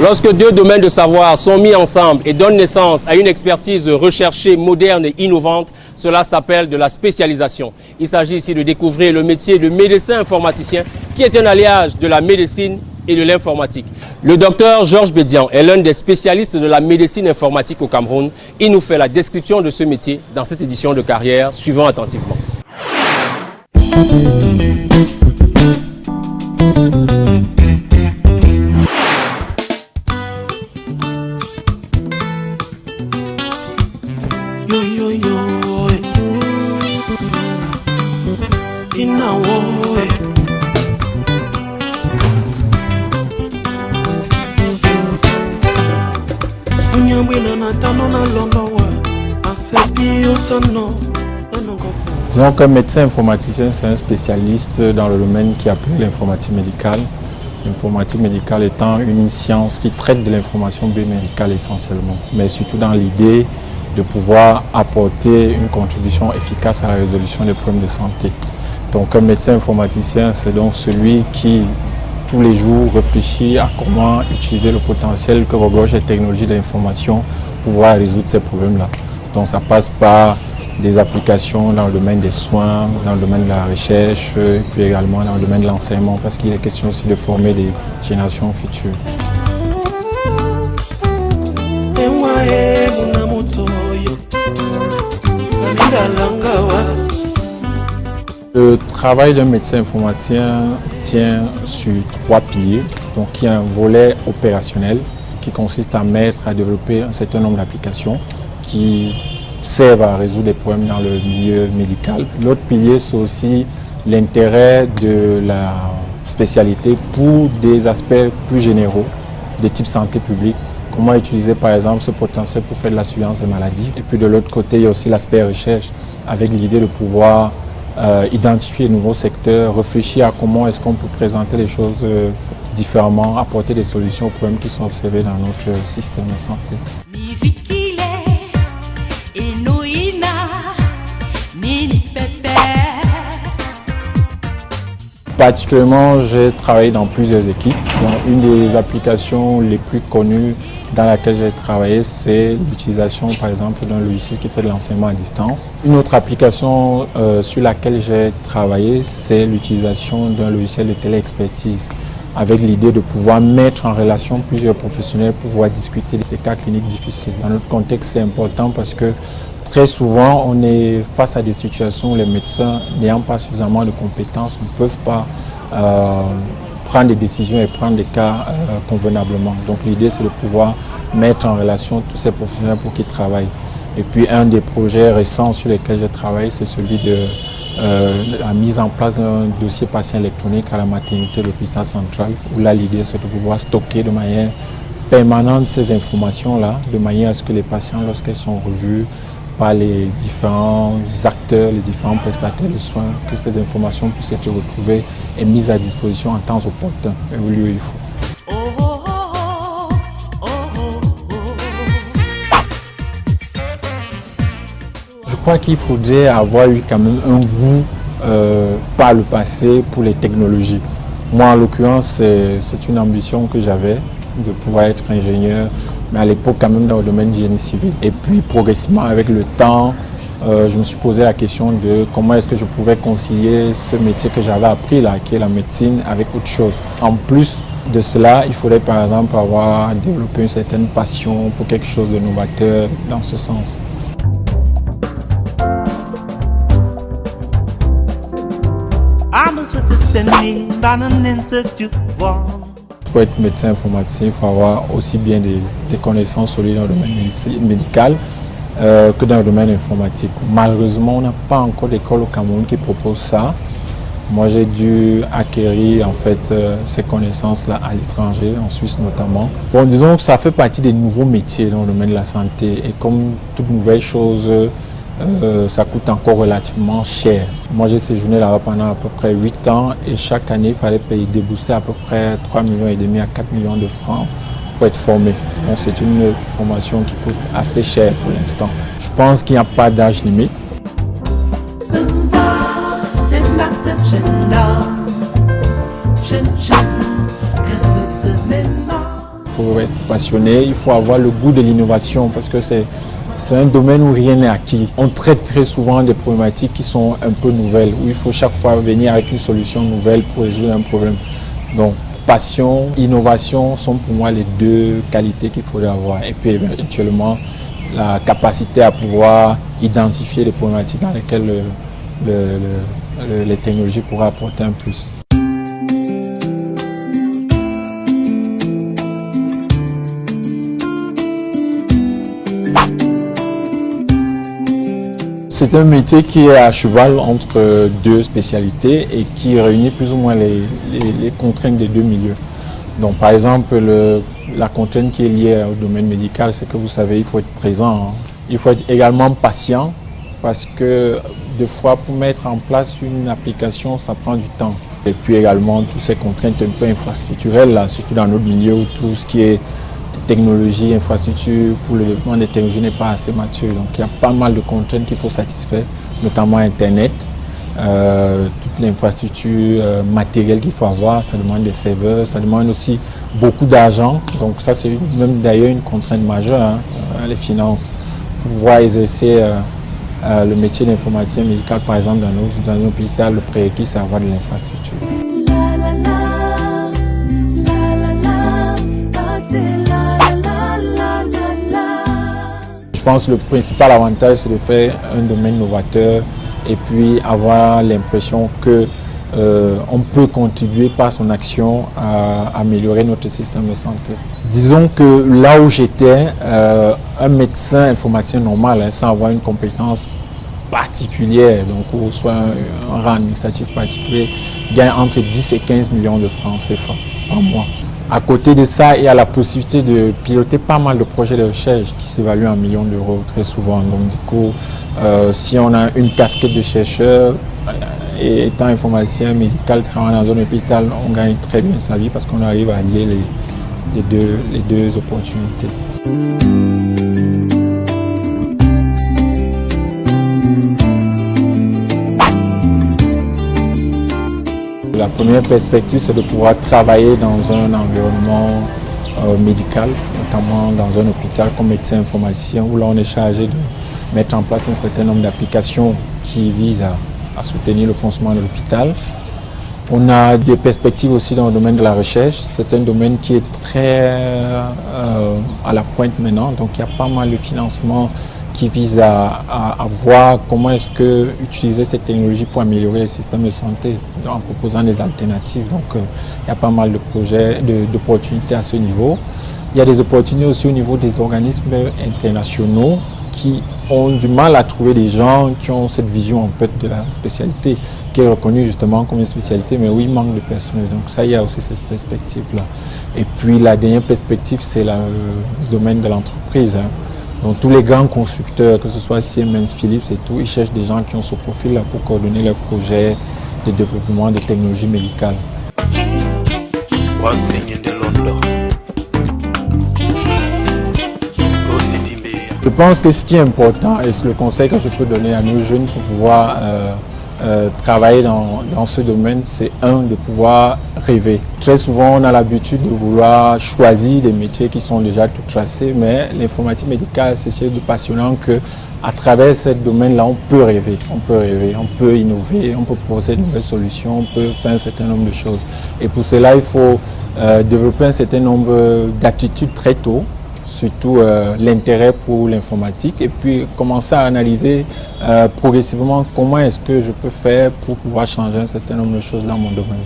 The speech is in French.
Lorsque deux domaines de savoir sont mis ensemble et donnent naissance à une expertise recherchée, moderne et innovante, cela s'appelle de la spécialisation. Il s'agit ici de découvrir le métier de médecin informaticien qui est un alliage de la médecine et de l'informatique. Le docteur Georges Bédian est l'un des spécialistes de la médecine informatique au Cameroun. Il nous fait la description de ce métier dans cette édition de Carrière. Suivons attentivement. Disons qu'un médecin informaticien, c'est un spécialiste dans le domaine qui appelle l'informatique médicale. L'informatique médicale étant une science qui traite de l'information biomédicale essentiellement, mais surtout dans l'idée de pouvoir apporter une contribution efficace à la résolution des problèmes de santé. Donc un médecin informaticien, c'est donc celui qui, tous les jours, réfléchit à comment utiliser le potentiel que regorgent les technologies de l'information pour pouvoir résoudre ces problèmes-là. Donc ça passe par des applications dans le domaine des soins, dans le domaine de la recherche, et puis également dans le domaine de l'enseignement, parce qu'il est question aussi de former des générations futures. Le travail d'un médecin informaticien tient sur 3 piliers. Donc il y a un volet opérationnel qui consiste à développer un certain nombre d'applications qui servent à résoudre des problèmes dans le milieu médical. L'autre pilier, c'est aussi l'intérêt de la spécialité pour des aspects plus généraux de type santé publique. Comment utiliser par exemple ce potentiel pour faire de la surveillance des maladies. Et puis de l'autre côté, il y a aussi l'aspect recherche avec l'idée de pouvoir identifier de nouveaux secteurs, réfléchir à comment est-ce qu'on peut présenter les choses différemment, apporter des solutions aux problèmes qui sont observés dans notre système de santé. Particulièrement, j'ai travaillé dans plusieurs équipes. Donc, une des applications les plus connues dans laquelle j'ai travaillé, c'est l'utilisation, par exemple, d'un logiciel qui fait de l'enseignement à distance. Une autre application sur laquelle j'ai travaillé, c'est l'utilisation d'un logiciel de téléexpertise, avec l'idée de pouvoir mettre en relation plusieurs professionnels pour pouvoir discuter des cas cliniques difficiles. Dans notre contexte, c'est important parce que très souvent, on est face à des situations où les médecins, n'ayant pas suffisamment de compétences, ne peuvent pas prendre des décisions et prendre des cas convenablement. Donc l'idée, c'est de pouvoir mettre en relation tous ces professionnels pour qu'ils travaillent. Et puis un des projets récents sur lesquels j'ai travaillé, c'est celui de la mise en place d'un dossier patient électronique à la maternité de l'hôpital central, où là, l'idée, c'est de pouvoir stocker de manière permanente ces informations-là, de manière à ce que les patients, lorsqu'elles sont revues par les différents acteurs, les différents prestataires de soins, que ces informations puissent être retrouvées et mises à disposition en temps opportun et au lieu où il faut. Je crois qu'il faudrait avoir eu quand même un goût par le passé pour les technologies. Moi, en l'occurrence, c'est une ambition que j'avais de pouvoir être ingénieur, mais à l'époque quand même dans le domaine du génie civil. Et puis progressivement avec le temps, je me suis posé la question de comment est-ce que je pouvais concilier ce métier que j'avais appris là, qui est la médecine, avec autre chose. En plus de cela, il faudrait par exemple avoir développé une certaine passion pour quelque chose de novateur dans ce sens. Pour être médecin informaticien, il faut avoir aussi bien des connaissances solides dans le domaine médical que dans le domaine informatique. Malheureusement, on n'a pas encore d'école au Cameroun qui propose ça. Moi, j'ai dû acquérir en fait ces connaissances-là à l'étranger, en Suisse notamment. Bon, disons que ça fait partie des nouveaux métiers dans le domaine de la santé. Et comme toute nouvelle chose, ça coûte encore relativement cher. Moi, j'ai séjourné là-bas pendant à peu près 8 ans et chaque année, il fallait payer, débourser à peu près 3,5 millions à 4 millions de francs pour être formé. Donc, c'est une formation qui coûte assez cher pour l'instant. Je pense qu'il n'y a pas d'âge limite. faut être passionné, il faut avoir le goût de l'innovation parce que c'est un domaine où rien n'est acquis. On traite très souvent des problématiques qui sont un peu nouvelles, où il faut chaque fois venir avec une solution nouvelle pour résoudre un problème. Donc, passion, innovation sont pour moi les deux qualités qu'il faudrait avoir. Et puis, éventuellement, la capacité à pouvoir identifier les problématiques dans lesquelles les technologies pourraient apporter un plus. C'est un métier qui est à cheval entre deux spécialités et qui réunit plus ou moins les contraintes des deux milieux. Donc par exemple, la contrainte qui est liée au domaine médical, c'est que vous savez, il faut être présent. Hein. Il faut être également patient parce que des fois, pour mettre en place une application, ça prend du temps. Et puis également, toutes ces contraintes un peu infrastructurelles, là, surtout dans notre milieu où tout ce qui est technologie, infrastructure pour le développement des technologies n'est pas assez mature. Donc il y a pas mal de contraintes qu'il faut satisfaire, notamment Internet, toute l'infrastructure matérielle qu'il faut avoir, ça demande des serveurs, ça demande aussi beaucoup d'argent. Donc ça c'est même d'ailleurs une contrainte majeure, hein, les finances. Pour pouvoir exercer le métier d'informaticien médical par exemple dans un hôpital, le prérequis c'est avoir de l'infrastructure. Je pense que le principal avantage, c'est de faire un domaine novateur et puis avoir l'impression qu'on peut contribuer par son action à améliorer notre système de santé. Disons que là où j'étais, un médecin informaticien normal, hein, sans avoir une compétence particulière, donc ou soit un rang administratif particulier, gagne entre 10 et 15 millions de francs CFA par mois. À côté de ça, il y a la possibilité de piloter pas mal de projets de recherche qui s'évaluent en millions d'euros très souvent. Donc du coup, si on a une casquette de chercheur et étant informaticien médical, travaillant dans un hôpital, on gagne très bien sa vie parce qu'on arrive à lier les deux opportunités. La première perspective, c'est de pouvoir travailler dans un environnement médical, notamment dans un hôpital comme médecin informaticien, où là on est chargé de mettre en place un certain nombre d'applications qui visent à soutenir le fonctionnement de l'hôpital. On a des perspectives aussi dans le domaine de la recherche. C'est un domaine qui est très à la pointe maintenant, donc il y a pas mal de financement qui vise à voir comment est-ce que utiliser cette technologie pour améliorer le système de santé en proposant des alternatives. Donc il y a pas mal de projets, d'opportunités à ce niveau. Il y a des opportunités aussi au niveau des organismes internationaux qui ont du mal à trouver des gens qui ont cette vision en fait de la spécialité, qui est reconnue justement comme une spécialité, mais où il manque de personnel. Donc ça, il y a aussi cette perspective-là. Et puis la dernière perspective, c'est le domaine de l'entreprise. Hein. Donc tous les grands constructeurs, que ce soit Siemens, Philips et tout, ils cherchent des gens qui ont ce profil-là pour coordonner leurs projets de développement de technologies médicales. Je pense que ce qui est important, et c'est le conseil que je peux donner à nos jeunes pour pouvoir travailler dans ce domaine, c'est de pouvoir rêver. Très souvent, on a l'habitude de vouloir choisir des métiers qui sont déjà tout tracés, mais l'informatique médicale, c'est quelque chose de passionnant qu'à travers ce domaine-là, on peut rêver, on peut innover, on peut proposer de nouvelles solutions, on peut faire un certain nombre de choses. Et pour cela, il faut développer un certain nombre d'attitudes très tôt, surtout l'intérêt pour l'informatique et puis commencer à analyser progressivement comment est-ce que je peux faire pour pouvoir changer un certain nombre de choses dans mon domaine.